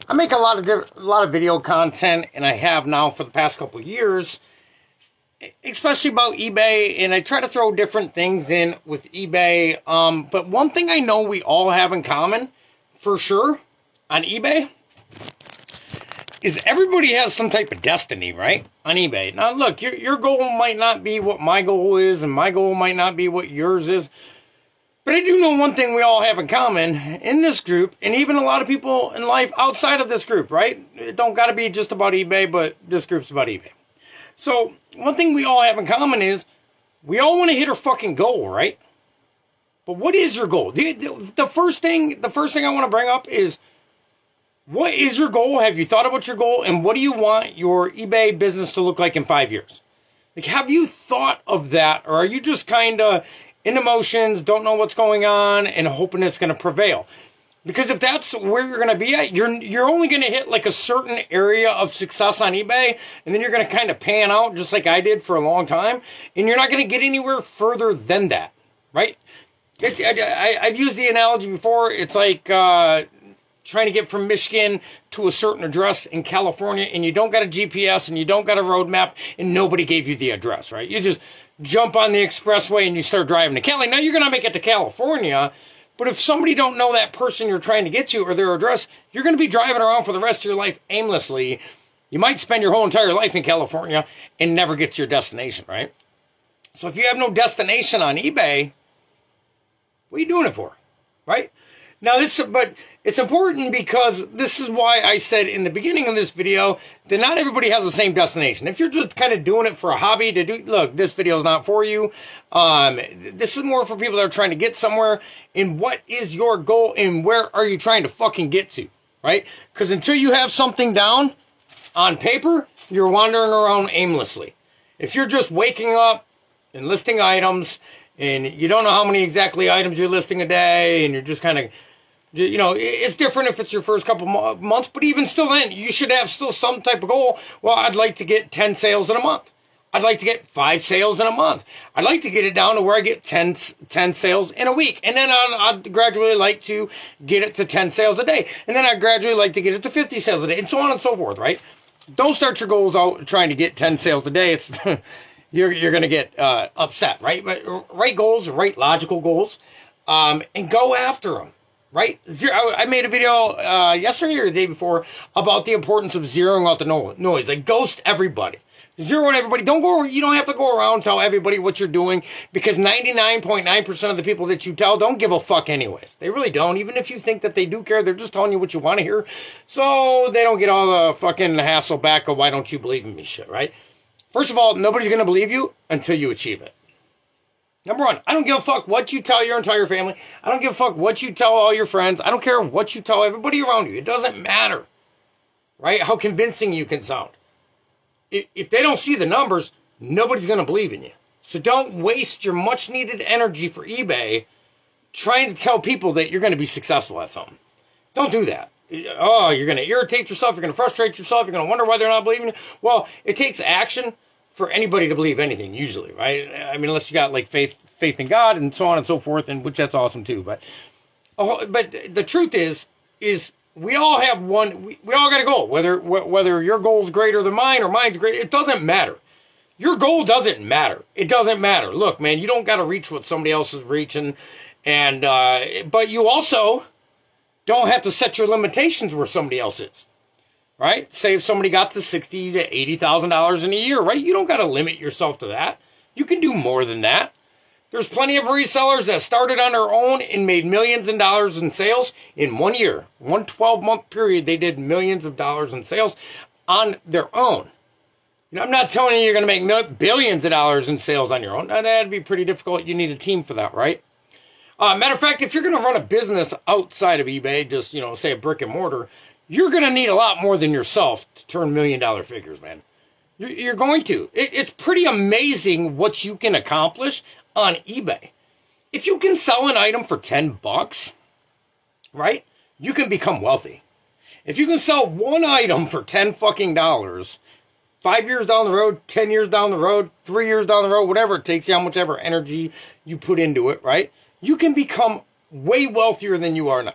I make a lot of video content, and I have now for the past couple of years, especially about eBay, and I try to throw different things in with eBay. But one thing I know we all have in common, for sure, on eBay, is everybody has some type of destiny, right? On eBay. Now, look, your goal might not be what my goal is, and my goal might not be what yours is. But I do know one thing we all have in common in this group, and even a lot of people in life outside of this group, right? It don't got to be just about eBay, but this group's about eBay. So, one thing we all have in common is we all want to hit our fucking goal, right? But what is your goal? The first thing I want to bring up is, what is your goal? Have you thought about your goal? And what do you want your eBay business to look like in 5 years? Like, have you thought of that? Or are you just kind of in emotions, don't know what's going on, and hoping it's going to prevail? Because if that's where you're going to be at, you're only going to hit like a certain area of success on eBay, and then you're going to kind of pan out just like I did for a long time, and you're not going to get anywhere further than that, right? I've used the analogy before. It's like trying to get from Michigan to a certain address in California, and you don't got a GPS, and you don't got a road map, and nobody gave you the address, right? You just jump on the expressway and you start driving to Cali. Now you're going to make it to California, but if somebody don't know that person you're trying to get to or their address, you're going to be driving around for the rest of your life aimlessly. You might spend your whole entire life in California and never get to your destination, right? So if you have no destination on eBay, what are you doing it for, right? Now but it's important because this is why I said in the beginning of this video that not everybody has the same destination. If you're just kind of doing it for a hobby look, this video is not for you. This is more for people that are trying to get somewhere. And what is your goal and where are you trying to fucking get to, right? Because until you have something down on paper, you're wandering around aimlessly. If you're just waking up and listing items and you don't know how many exactly items you're listing a day and you're just kind of, it's different if it's your first couple months, but even still then, you should have still some type of goal. Well, I'd like to get 10 sales in a month. I'd like to get 5 sales in a month. I'd like to get it down to where I get 10 sales in a week. And then I'd gradually like to get it to 10 sales a day. And then I'd gradually like to get it to 50 sales a day, and so on and so forth, right? Don't start your goals out trying to get 10 sales a day. It's you're going to get upset, right? But right goals, right logical goals, and go after them. Right? I made a video yesterday or the day before about the importance of zeroing out the noise. Like, ghost everybody. Zero out everybody. You don't have to go around and tell everybody what you're doing, because 99.9% of the people that you tell don't give a fuck anyways. They really don't. Even if you think that they do care, they're just telling you what you want to hear. So they don't get all the fucking hassle back of why don't you believe in me shit, right? First of all, nobody's going to believe you until you achieve it. Number one, I don't give a fuck what you tell your entire family. I don't give a fuck what you tell all your friends. I don't care what you tell everybody around you. It doesn't matter, right? How convincing you can sound. If they don't see the numbers, nobody's going to believe in you. So don't waste your much needed energy for eBay trying to tell people that you're going to be successful at something. Don't do that. Oh, you're going to irritate yourself. You're going to frustrate yourself. You're going to wonder why they're not believing you. Well, it takes action for anybody to believe anything, usually, right? I mean, unless you got like faith in God and so on and so forth, and which that's awesome too. But the truth is we all have one. We all got a goal. Whether your goal's greater than mine or mine's greater, it doesn't matter. Your goal doesn't matter. It doesn't matter. Look, man, you don't got to reach what somebody else is reaching, and but you also don't have to set your limitations where somebody else is. Right? Say if somebody got to $60,000 to $80,000 in a year, right? You don't got to limit yourself to that. You can do more than that. There's plenty of resellers that started on their own and made millions of dollars in sales in 1 year. 12-month period, they did millions of dollars in sales on their own. I'm not telling you you're going to make billions of dollars in sales on your own. That'd be pretty difficult. You need a team for that, right? Matter of fact, if you're going to run a business outside of eBay, just, say a brick and mortar, you're going to need a lot more than yourself to turn $1 million figures, man. You're going to. It's pretty amazing what you can accomplish on eBay. If you can sell an item for $10, right, you can become wealthy. If you can sell one item for $10 fucking dollars, 5 years down the road, 10 years down the road, 3 years down the road, whatever it takes you, how much ever energy you put into it, right, you can become way wealthier than you are now.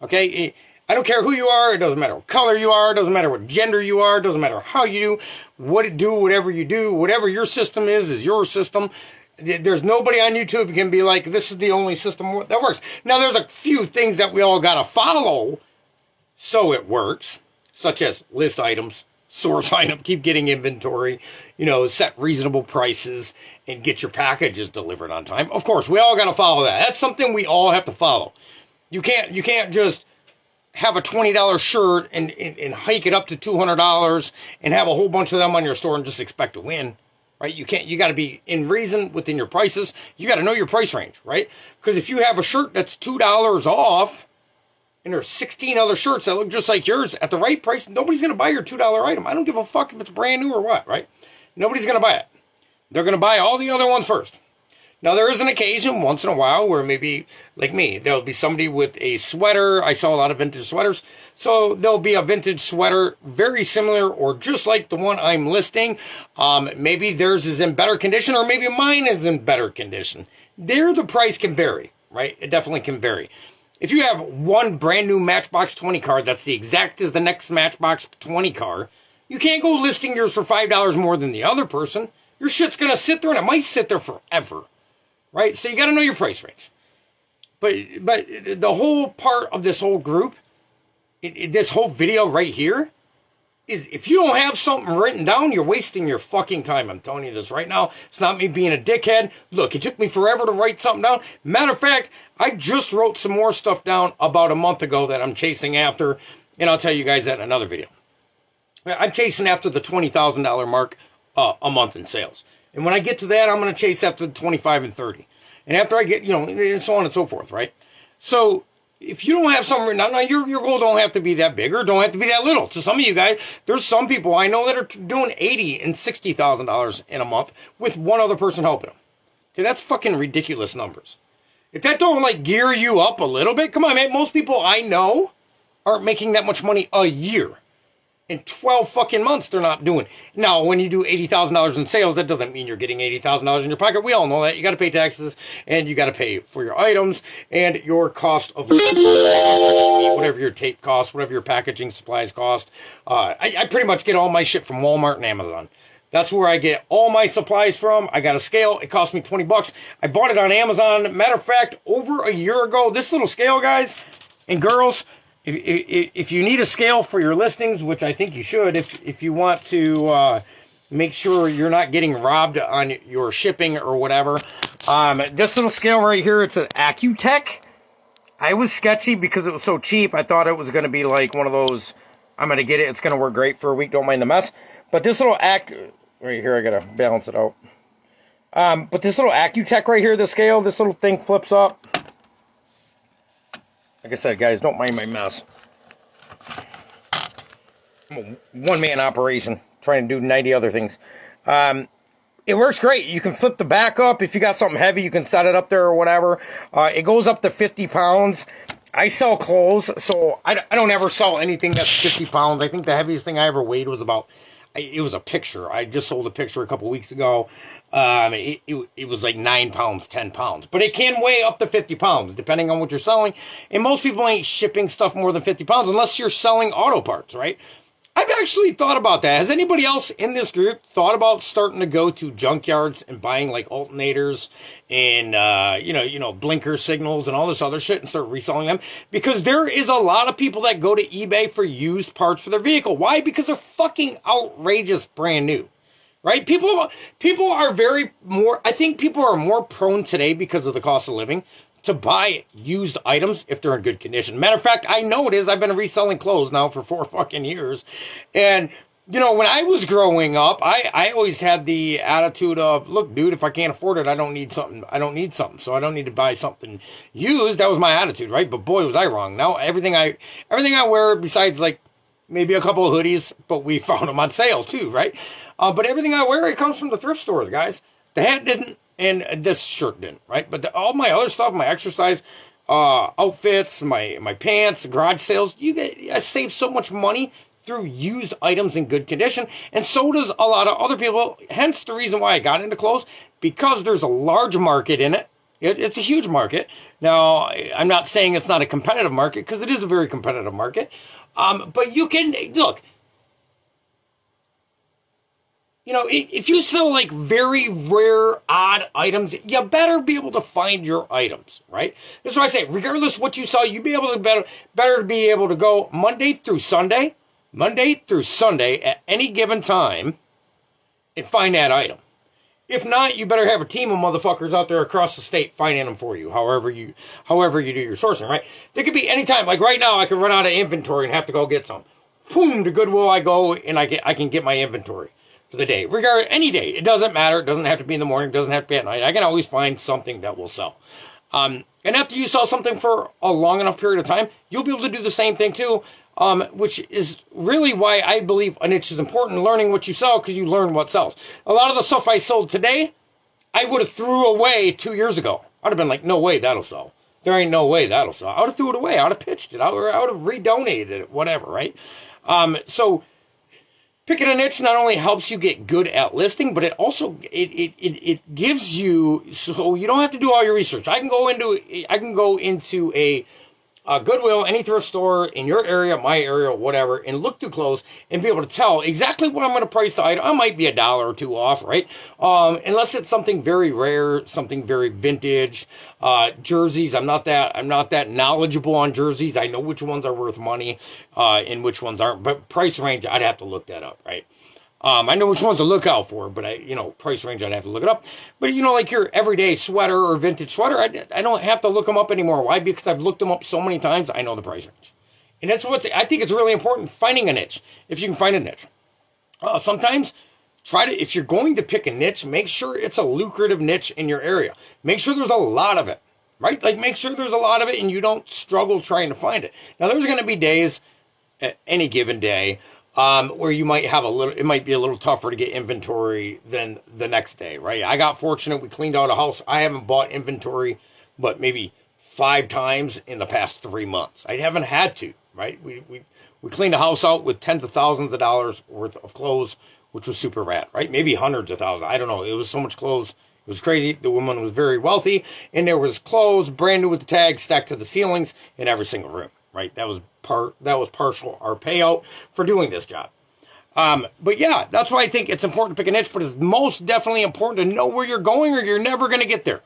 Okay? I don't care who you are. It doesn't matter what color you are. It doesn't matter what gender you are. It doesn't matter how you do, whatever you do. Whatever your system is your system. There's nobody on YouTube who can be like, this is the only system that works. Now, there's a few things that we all got to follow so it works, such as list items, source item, keep getting inventory, set reasonable prices, and get your packages delivered on time. Of course, we all got to follow that. That's something we all have to follow. You can't just have a $20 shirt and hike it up to $200 and have a whole bunch of them on your store and just expect to win, right? You got to be in reason within your prices. You got to know your price range, right? Because if you have a shirt that's $2 off and there's 16 other shirts that look just like yours at the right price, nobody's going to buy your $2 item. I don't give a fuck if it's brand new or what, right? Nobody's going to buy it. They're going to buy all the other ones first. Now, there is an occasion once in a while where maybe, like me, there'll be somebody with a sweater. I saw a lot of vintage sweaters. So there'll be a vintage sweater very similar or just like the one I'm listing. Maybe theirs is in better condition or maybe mine is in better condition. There, the price can vary, right? It definitely can vary. If you have one brand new Matchbox 20 car that's the exact as the next Matchbox 20 car, you can't go listing yours for $5 more than the other person. Your shit's going to sit there and it might sit there forever. Right? So you got to know your price range. But the whole part of this whole group, this whole video right here, is if you don't have something written down, you're wasting your fucking time. I'm telling you this right now. It's not me being a dickhead. Look, it took me forever to write something down. Matter of fact, I just wrote some more stuff down about a month ago that I'm chasing after, and I'll tell you guys that in another video. I'm chasing after the $20,000 mark a month in sales. And when I get to that, I'm going to chase after the 25 and 30. And after I get, and so on and so forth, right? So if you don't have something written down, now your goal don't have to be that big or don't have to be that little. To some of you guys, there's some people I know that are doing $80,000 and $60,000 in a month with one other person helping them. Okay, that's fucking ridiculous numbers. If that don't gear you up a little bit, come on, man. Most people I know aren't making that much money a year. In 12 fucking months, they're not doing. Now, when you do $80,000 in sales, that doesn't mean you're getting $80,000 in your pocket. We all know that. You got to pay taxes, and you got to pay for your items, and your cost of whatever your tape costs, whatever your packaging supplies cost. I pretty much get all my shit from Walmart and Amazon. That's where I get all my supplies from. I got a scale. It cost me $20. I bought it on Amazon. Matter of fact, over a year ago, this little scale, guys and girls, if you need a scale for your listings, which I think you should, if you want to make sure you're not getting robbed on your shipping or whatever, this little scale right here, it's an Accutech. I was sketchy because it was so cheap. I thought it was going to be like one of those, I'm going to get it, it's going to work great for a week, don't mind the mess. But this little right here, I got to balance it out. But this little Accutech right here, the scale, this little thing flips up. Like I said, guys, don't mind my mess. I'm a one-man operation, trying to do 90 other things. It works great. You can flip the back up. If you got something heavy, you can set it up there or whatever. It goes up to 50 pounds. I sell clothes, so I don't ever sell anything that's 50 pounds. I think the heaviest thing I ever weighed was it was a picture. I just sold a picture a couple weeks ago. It was like 9 pounds, 10 pounds. But it can weigh up to 50 pounds, depending on what you're selling. And most people ain't shipping stuff more than 50 pounds unless you're selling auto parts, right? I've actually thought about that. Has anybody else in this group thought about starting to go to junkyards and buying alternators and, blinker signals and all this other shit and start reselling them? Because there is a lot of people that go to eBay for used parts for their vehicle. Why? Because they're fucking outrageous brand new. Right? People are I think people are more prone today because of the cost of living to buy used items if they're in good condition. Matter of fact, I know it is. I've been reselling clothes now for 4 fucking years. And, when I was growing up, I always had the attitude of, look, dude, if I can't afford it, I don't need something. So I don't need to buy something used. That was my attitude, right? But boy, was I wrong. Now everything I wear, besides maybe a couple of hoodies, but we found them on sale too, right? But everything I wear, it comes from the thrift stores, guys. The hat didn't, and this shirt didn't, right? But all my other stuff, my exercise outfits, my pants, garage sales, I save so much money through used items in good condition, and so does a lot of other people. Hence the reason why I got into clothes, because there's a large market in it, It's a huge market. Now, I'm not saying it's not a competitive market, because it is a very competitive market. But you can, look, if you sell like very rare, odd items, you better be able to find your items, right? This is what I say. Regardless of what you sell, you be able to better be able to go Monday through Sunday at any given time and find that item. If not, you better have a team of motherfuckers out there across the state finding them for you, however you do your sourcing, right? There could be any time. Like right now, I could run out of inventory and have to go get some. Boom, to Goodwill I go, and I can get my inventory for the day. Any day. It doesn't matter. It doesn't have to be in the morning. It doesn't have to be at night. I can always find something that will sell. And after you sell something for a long enough period of time, you'll be able to do the same thing too, which is really why I believe a niche is important, learning what you sell, because you learn what sells. A lot of the stuff I sold today, I would have threw away 2 years ago. I'd have been like, no way that'll sell. There ain't no way that'll sell. I would have threw it away. I would have pitched it. I would have redonated it, whatever, right? So picking a niche not only helps you get good at listing, but it also it gives you, so you don't have to do all your research. I can go into a Goodwill, any thrift store in your area, my area, whatever, and look through clothes and be able to tell exactly what I'm going to price the item. I might be $1 or $2 off, right? Unless it's something very rare, something very vintage. Jerseys, I'm not that knowledgeable on jerseys. I know which ones are worth money, and which ones aren't. But price range, I'd have to look that up, right? I know which ones to look out for, but price range, I'd have to look it up. But, like your everyday sweater or vintage sweater, I don't have to look them up anymore. Why? Because I've looked them up so many times, I know the price range. And that's I think it's really important, finding a niche, if you can find a niche. Sometimes, if you're going to pick a niche, make sure it's a lucrative niche in your area. Make sure there's a lot of it, right? Like, make sure there's a lot of it and you don't struggle trying to find it. Now, there's going to be days, any given day, where you might have it might be a little tougher to get inventory than the next day, right? I got fortunate. We cleaned out a house. I haven't bought inventory, but maybe 5 times in the past 3 months. I haven't had to, right? We cleaned a house out with tens of thousands of dollars worth of clothes, which was super rad, right? Maybe hundreds of thousands. I don't know. It was so much clothes. It was crazy. The woman was very wealthy, and there was clothes brand new with the tags stacked to the ceilings in every single room. Right, that was partial our payout for doing this job. But yeah, that's why I think it's important to pick a niche, but it's most definitely important to know where you're going, or you're never going to get there.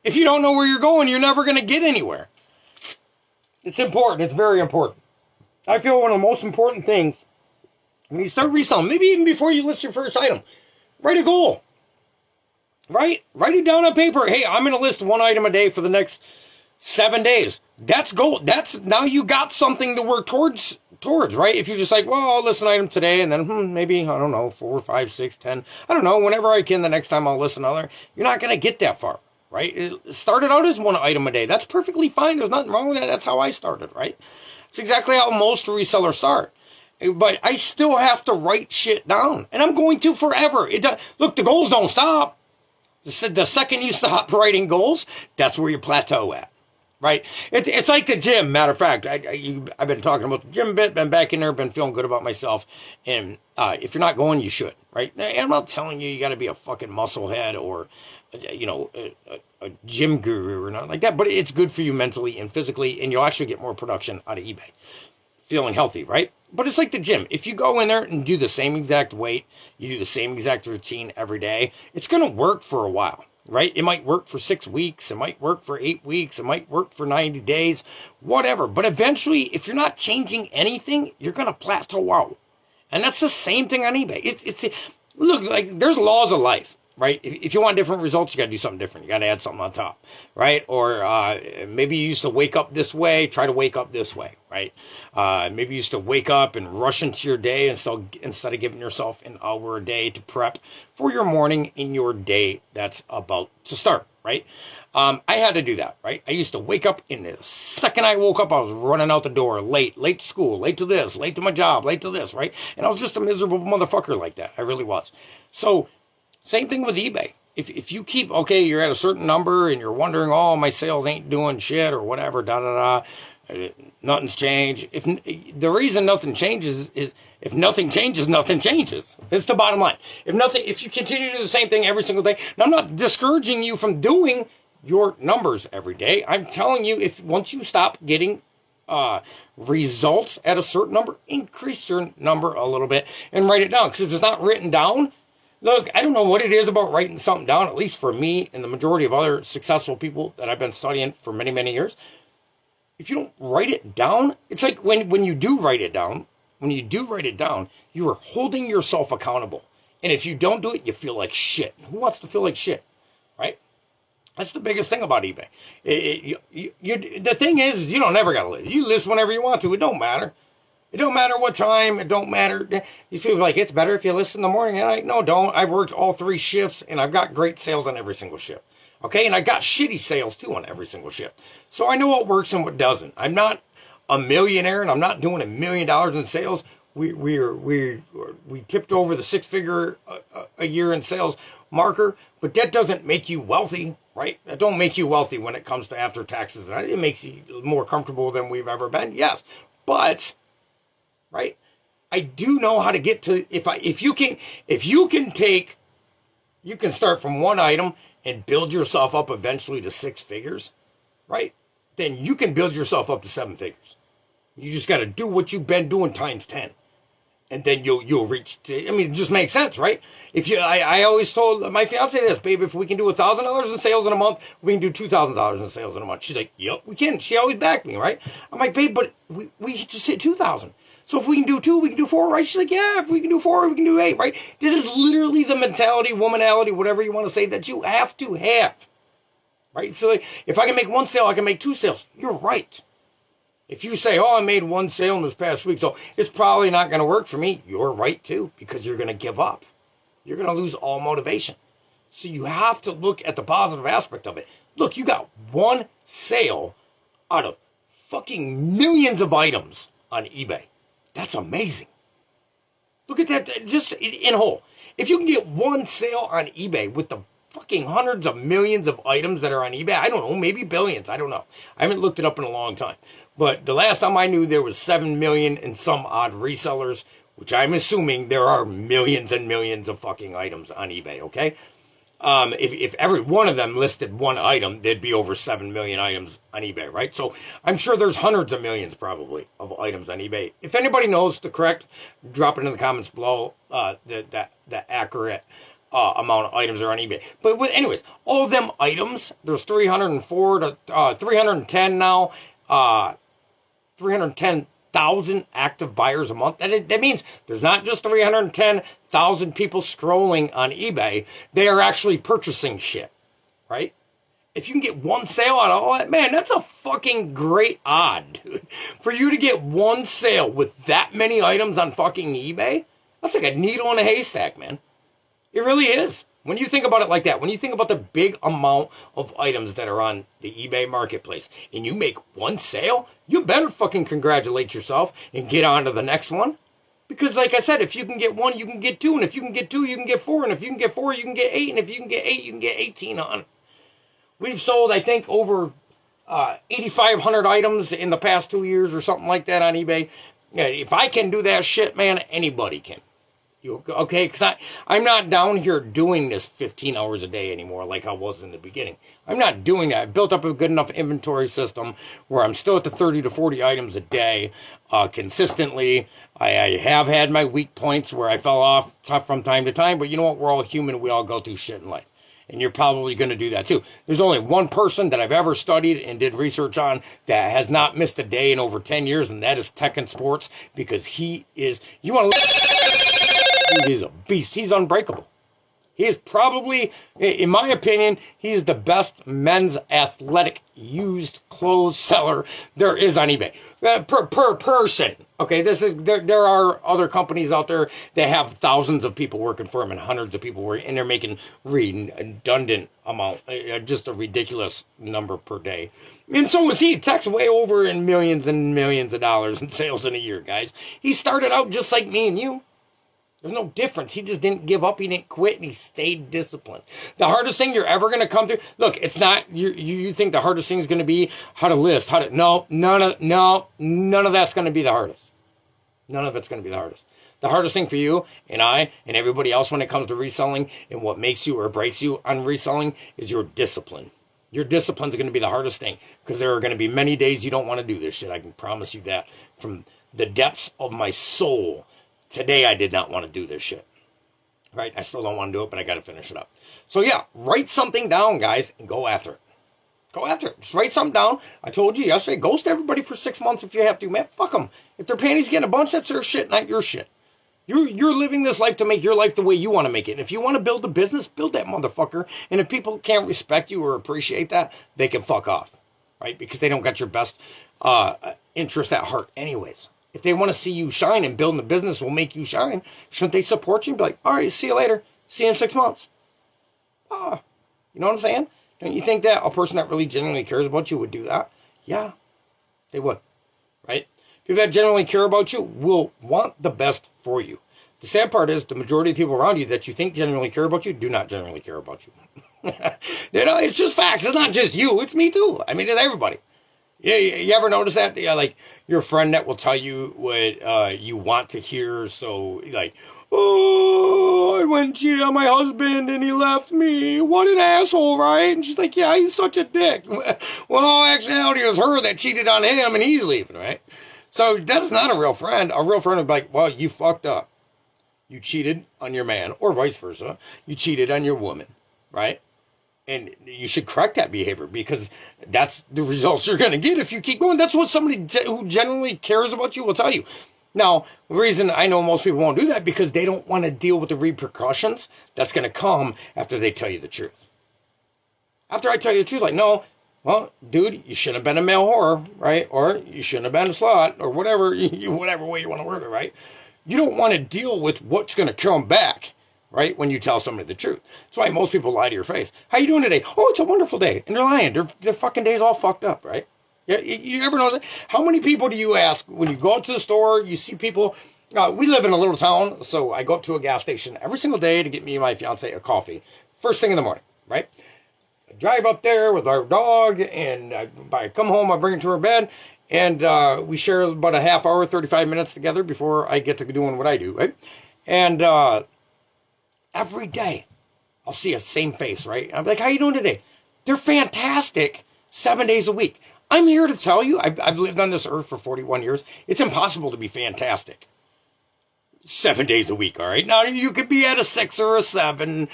If you don't know where you're going, you're never going to get anywhere. It's important. It's very important. I feel one of the most important things when you start reselling, maybe even before you list your first item, write a goal. Right? Write it down on paper. Hey, I'm going to list 1 item a day for the next 7 days. That's goal. Now you got something to work towards, right? If you're just like, well, I'll list an item today, and then maybe, I don't know, 4, 5, 6, 10. I don't know, whenever I can, the next time I'll list another. You're not going to get that far, right? It started out as 1 item a day. That's perfectly fine. There's nothing wrong with that. That's how I started, right? It's exactly how most resellers start. But I still have to write shit down, and I'm going to forever. Look, the goals don't stop. The second you stop writing goals, that's where you plateau at. Right? It's like the gym, matter of fact. I've been talking about the gym a bit, been back in there, been feeling good about myself. And if you're not going, you should, right? And I'm not telling you got to be a fucking muscle head or, a gym guru or nothing like that. But it's good for you mentally and physically, and you'll actually get more production out of eBay. Feeling healthy, right? But it's like the gym. If you go in there and do the same exact weight, you do the same exact routine every day, it's going to work for a while. Right? It might work for 6 weeks. It might work for 8 weeks. It might work for 90 days, whatever. But eventually, if you're not changing anything, you're going to plateau out. And that's the same thing on eBay. Look, like, there's laws of life, right? If you want different results, you got to do something different. You got to add something on top, right? Or maybe you used to wake up this way, try to wake up this way, right? Maybe you used to wake up and rush into your day instead of giving yourself an hour a day to prep for your morning in your day that's about to start, right? I had to do that, right? I used to wake up, and the second I woke up, I was running out the door, late to school, late to this, late to my job, late to this, right? And I was just a miserable motherfucker like that. I really was. So, same thing with eBay. If you keep, you're at a certain number, and you're wondering, my sales ain't doing shit, or whatever, nothing's changed. If the reason nothing changes is if nothing changes, nothing changes. It's the bottom line. If you continue to do the same thing every single day, now I'm not discouraging you from doing your numbers every day. I'm telling you, if once you stop getting results at a certain number, increase your number a little bit and write it down. Because if it's not written down, look, I don't know what it is about writing something down, at least for me and the majority of other successful people that I've been studying for many, many years. If you don't write it down, it's like when you do write it down, you are holding yourself accountable. And if you don't do it, you feel like shit. Who wants to feel like shit, right? That's the biggest thing about eBay. The thing is, you don't never got to list. You list whenever you want to. It don't matter. It don't matter what time. It don't matter. These people are like, it's better if you list in the morning. And I no, don't. I've worked all 3 shifts, and I've got great sales on every single shift. Okay, and I got shitty sales, too, on every single shift. So I know what works and what doesn't. I'm not a millionaire, and I'm not doing $1 million in sales. We tipped over the 6-figure a year in sales marker, but that doesn't make you wealthy, right? That don't make you wealthy when it comes to after taxes. It makes you more comfortable than we've ever been, yes. But, right, I do know how to get to, if you can start from one item and build yourself up eventually to 6 figures, right? Then you can build yourself up to 7 figures. You just got to do what you've been doing times 10. And then you'll reach, it just makes sense, right? I always told my fiance this, babe, if we can do $1,000 in sales in a month, we can do $2,000 in sales in a month. She's like, yep, we can. She always backed me, right? I'm like, babe, but we just hit 2,000. So if we can do 2, we can do 4, right? She's like, yeah, if we can do 4, we can do 8, right? That is literally the mentality, womanality, whatever you want to say, that you have to have, right? So if I can make 1 sale, I can make 2 sales. You're right. If you say, oh, I made 1 sale in this past week, so it's probably not going to work for me, you're right too, because you're going to give up. You're going to lose all motivation. So you have to look at the positive aspect of it. Look, you got 1 sale out of fucking millions of items on eBay. That's amazing. Look at that, just in whole. If you can get 1 sale on eBay with the fucking hundreds of millions of items that are on eBay, I don't know, maybe billions, I don't know. I haven't looked it up in a long time. But the last time I knew, there was 7 million and some odd resellers, which I'm assuming there are millions and millions of fucking items on eBay, okay? If every one of them listed 1 item, there'd be over 7 million items on eBay, right? So I'm sure there's hundreds of millions probably of items on eBay. If anybody knows the correct, drop it in the comments below, the accurate amount of items are on eBay. But anyways, all of them items, there's 304 to 310 now, 310,000 active buyers a month. That means there's not just 310,000 people scrolling on eBay. They are actually purchasing shit, right? If you can get 1 sale out of all that, man, that's a fucking great odd, dude. For you to get 1 sale with that many items on fucking eBay, that's like a needle in a haystack, man. It really is. When you think about it like that, when you think about the big amount of items that are on the eBay marketplace, and you make 1 sale, you better fucking congratulate yourself and get on to the next one. Because like I said, if you can get 1, you can get 2, and if you can get 2, you can get 4, and if you can get 4, you can get 8, and if you can get 8, you can get 18 on. We've sold, I think, over 8,500 items in the past 2 years or something like that on eBay. If I can do that shit, man, anybody can. Okay, because I'm not down here doing this 15 hours a day anymore like I was in the beginning. I'm not doing that. I built up a good enough inventory system where I'm still at the 30 to 40 items a day consistently. I have had my weak points where I fell off from time to time, but you know what? We're all human. We all go through shit in life. And you're probably going to do that too. There's only one person that I've ever studied and did research on that has not missed a day in over 10 years, and that is Tekken Sports, because he is, you want to he's a beast. He's unbreakable. He is probably, in my opinion, he's the best men's athletic used clothes seller there is on eBay. Per person. Okay, there are other companies out there that have thousands of people working for them and hundreds of people working, and they're making redundant amount, just a ridiculous number per day. And so was he. Tech's way over in millions and millions of dollars in sales in a year, guys. He started out just like me and you. There's no difference. He just didn't give up. He didn't quit, and he stayed disciplined. The hardest thing you're ever going to come through, look, it's not, you think the hardest thing is going to be how to list, none of that's going to be the hardest. None of it's going to be the hardest. The hardest thing for you and I and everybody else when it comes to reselling and what makes you or breaks you on reselling is your discipline. Your discipline's going to be the hardest thing because there are going to be many days you don't want to do this shit. I can promise you that from the depths of my soul. Today I did not want to do this shit. Right? I still don't want to do it, but I got to finish it up. So yeah, write something down, guys, and go after it. Go after it. Just write something down. I told you yesterday, ghost everybody for 6 months if you have to, man. Fuck them. If their panties getting a bunch, that's their shit, not your shit. You're living this life to make your life the way you want to make it. And if you want to build a business, build that motherfucker. And if people can't respect you or appreciate that, they can fuck off. Right? Because they don't got your best interest at heart anyways. If they want to see you shine and building a business will make you shine, shouldn't they support you and be like, all right, see you later. See you in 6 months. You know what I'm saying? Don't you think that a person that really genuinely cares about you would do that? Yeah, they would. Right? People that genuinely care about you will want the best for you. The sad part is the majority of people around you that you think genuinely care about you do not genuinely care about you. You know, it's just facts. It's not just you. It's me too. I mean, it's everybody. Yeah, you ever notice that? Yeah, like your friend that will tell you what you want to hear. So, like, oh, I went and cheated on my husband and he left me. What an asshole, right? And she's like, yeah, he's such a dick. Well, actually, it was her that cheated on him and he's leaving, right? So that's not a real friend. A real friend would be like, well, you fucked up. You cheated on your man, or vice versa. You cheated on your woman, right? And you should correct that behavior because that's the results you're going to get if you keep going. That's what somebody who genuinely cares about you will tell you. Now, the reason I know most people won't do that because they don't want to deal with the repercussions that's going to come after they tell you the truth. After I tell you the truth, like, no, well, dude, you shouldn't have been a male whore, right? Or you shouldn't have been a slut, or whatever, whatever way you want to word it, right? You don't want to deal with what's going to come back. Right? When you tell somebody the truth. That's why most people lie to your face. How you doing today? Oh, it's a wonderful day. And they're lying. Their fucking day's all fucked up, right? You ever notice that? How many people do you ask when you go out to the store, you see people... we live in a little town, so I go up to a gas station every single day to get me and my fiance a coffee. First thing in the morning, right? I drive up there with our dog, and I come home, I bring her to her bed, and we share about a half hour, 35 minutes together before I get to doing what I do, right? And... every day, I'll see a same face, right? I'm like, how you doing today? They're fantastic 7 days a week. I'm here to tell you, I've lived on this earth for 41 years. It's impossible to be fantastic 7 days a week, all right? Now, you could be at a 6 or a 7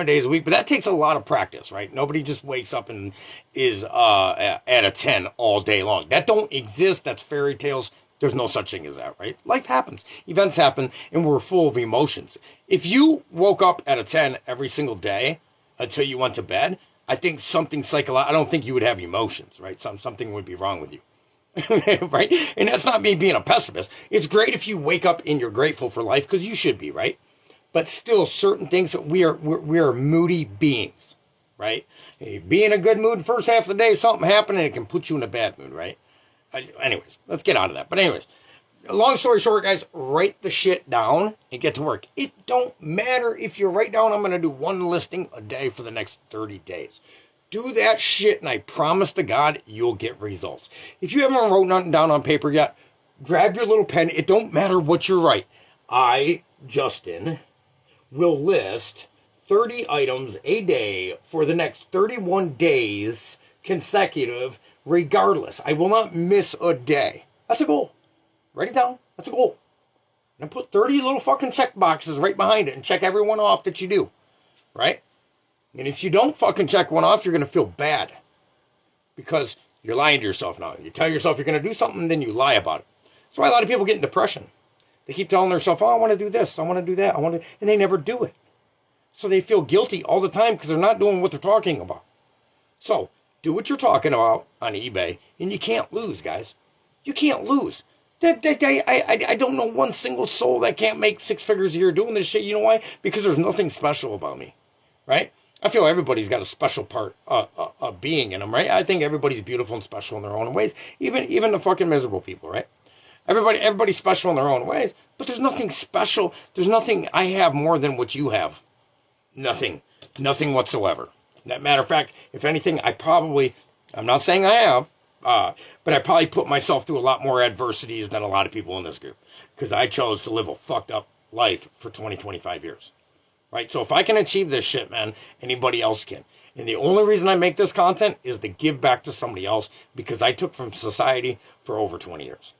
days a week, but that takes a lot of practice, right? Nobody just wakes up and is at a 10 all day long. That don't exist. That's fairy tales. There's no such thing as that, right? Life happens. Events happen, and we're full of emotions. If you woke up at a 10 every single day until you went to bed, I think something psychological, I don't think you would have emotions, right? Something would be wrong with you, right? And that's not me being a pessimist. It's great if you wake up and you're grateful for life, because you should be, right? But still, certain things, we are moody beings, right? You be in a good mood the first half of the day, something happened, and it can put you in a bad mood, right? Anyways, let's get out of that. But anyways, long story short, guys, write the shit down and get to work. It don't matter if you write down, I'm going to do one listing a day for the next 30 days. Do that shit, and I promise to God, you'll get results. If you haven't wrote nothing down on paper yet, grab your little pen. It don't matter what you write. I, Justin, will list 30 items a day for the next 31 days consecutive. Regardless, I will not miss a day. That's a goal. Write it down. That's a goal. And put 30 little fucking check boxes right behind it and check every one off that you do. Right? And if you don't fucking check one off, you're going to feel bad. Because you're lying to yourself now. You tell yourself you're going to do something, then you lie about it. That's why a lot of people get in depression. They keep telling themselves, oh, I want to do this. I want to do that. And they never do it. So they feel guilty all the time because they're not doing what they're talking about. So, do what you're talking about on eBay, and you can't lose, guys. You can't lose. I don't know one single soul that can't make 6 figures a year doing this shit. You know why? Because there's nothing special about me, right? I feel everybody's got a special part of being in them, right? I think everybody's beautiful and special in their own ways, even the fucking miserable people, right? Everybody's special in their own ways, but there's nothing special. There's nothing I have more than what you have. Nothing whatsoever. Matter of fact, if anything, I'm not saying I have, but I probably put myself through a lot more adversities than a lot of people in this group. Because I chose to live a fucked up life for 20, 25 years. Right? So if I can achieve this shit, man, anybody else can. And the only reason I make this content is to give back to somebody else because I took from society for over 20 years.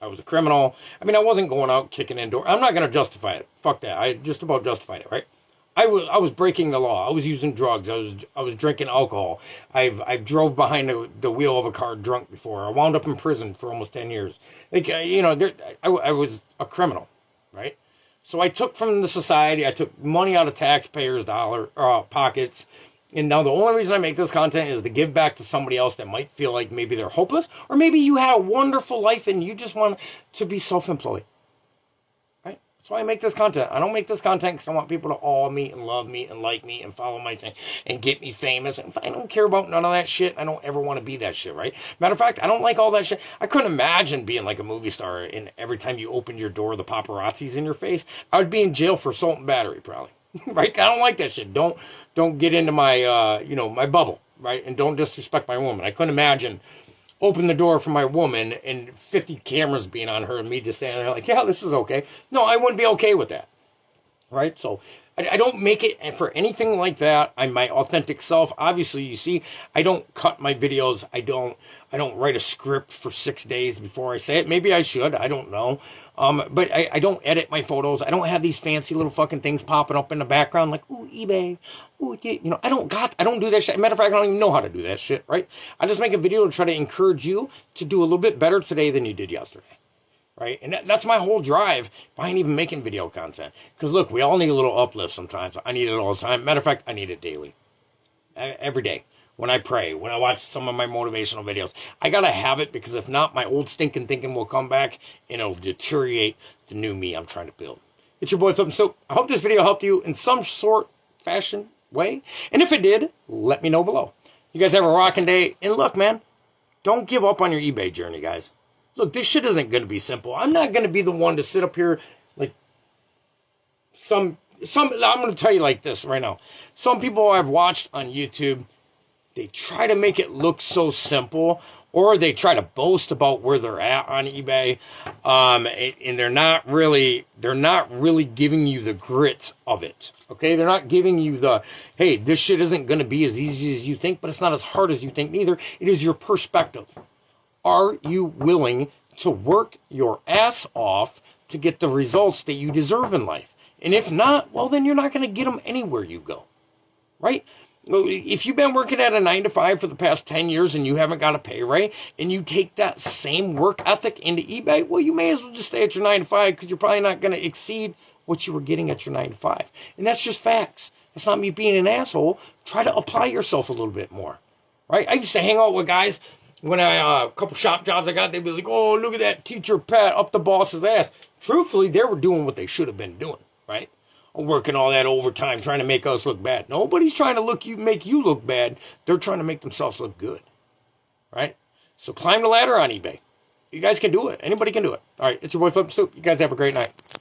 I was a criminal. I mean, I wasn't going out kicking in doors. I'm not going to justify it. Fuck that. I just about justified it, right? I was breaking the law. I was using drugs. I was drinking alcohol. I drove behind the wheel of a car drunk before. I wound up in prison for almost 10 years. Like, I was a criminal, right? So I took from the society. I took money out of taxpayers' pockets. And now the only reason I make this content is to give back to somebody else that might feel like maybe they're hopeless, or maybe you had a wonderful life and you just want to be self-employed. Right? That's why I make this content. I don't make this content because I want people to awe me and love me and like me and follow my thing and get me famous. And I don't care about none of that shit. I don't ever want to be that shit, right? Matter of fact, I don't like all that shit. I couldn't imagine being like a movie star and every time you open your door, the paparazzi's in your face. I would be in jail for assault and battery, probably. Right? I don't like that shit. Don't get into my, my bubble, right? And don't disrespect my woman. I couldn't imagine open the door for my woman and 50 cameras being on her and me just standing there like, yeah, this is okay. No, I wouldn't be okay with that, right? So I don't make it for anything like that. I'm my authentic self. Obviously, you see, I don't cut my videos. I don't write a script for 6 days before I say it. Maybe I should. I don't know. But I don't edit my photos. I don't have these fancy little fucking things popping up in the background like, ooh, eBay. Ooh, I don't do that shit. Matter of fact, I don't even know how to do that shit, right? I just make a video to try to encourage you to do a little bit better today than you did yesterday, right? And that's my whole drive behind even making video content. Because look, we all need a little uplift sometimes. I need it all the time. Matter of fact, I need it daily. Every day. When I pray, when I watch some of my motivational videos. I gotta have it because if not, my old stinking thinking will come back and it'll deteriorate the new me I'm trying to build. It's your boy flippinstoop. I hope this video helped you in some sort, fashion, way. And if it did, let me know below. You guys have a rocking day. And look, man, don't give up on your eBay journey, guys. Look, this shit isn't going to be simple. I'm not going to be the one to sit up here like I'm going to tell you like this right now. Some people I've watched on YouTube, they try to make it look so simple, or they try to boast about where they're at on eBay, and they're not really giving you the grit of it. Okay, they're not giving you the, hey, this shit isn't going to be as easy as you think, but it's not as hard as you think neither. It is your perspective. Are you willing to work your ass off to get the results that you deserve in life? And if not, well, then you're not going to get them anywhere you go, right? If you've been working at a 9-to-5 for the past 10 years and you haven't got a pay raise, and you take that same work ethic into eBay, well, you may as well just stay at your 9-to-5 because you're probably not going to exceed what you were getting at your 9-to-5. And that's just facts. That's not me being an asshole. Try to apply yourself a little bit more, right? I used to hang out with guys when a couple shop jobs I got, they'd be like, oh, look at that teacher Pat up the boss's ass. Truthfully, they were doing what they should have been doing, right? Working all that overtime, trying to make us look bad. Nobody's trying to make you look bad. They're trying to make themselves look good, right? So climb the ladder on eBay. You guys can do it. Anybody can do it. All right, it's your boy flippinstoop. You guys have a great night.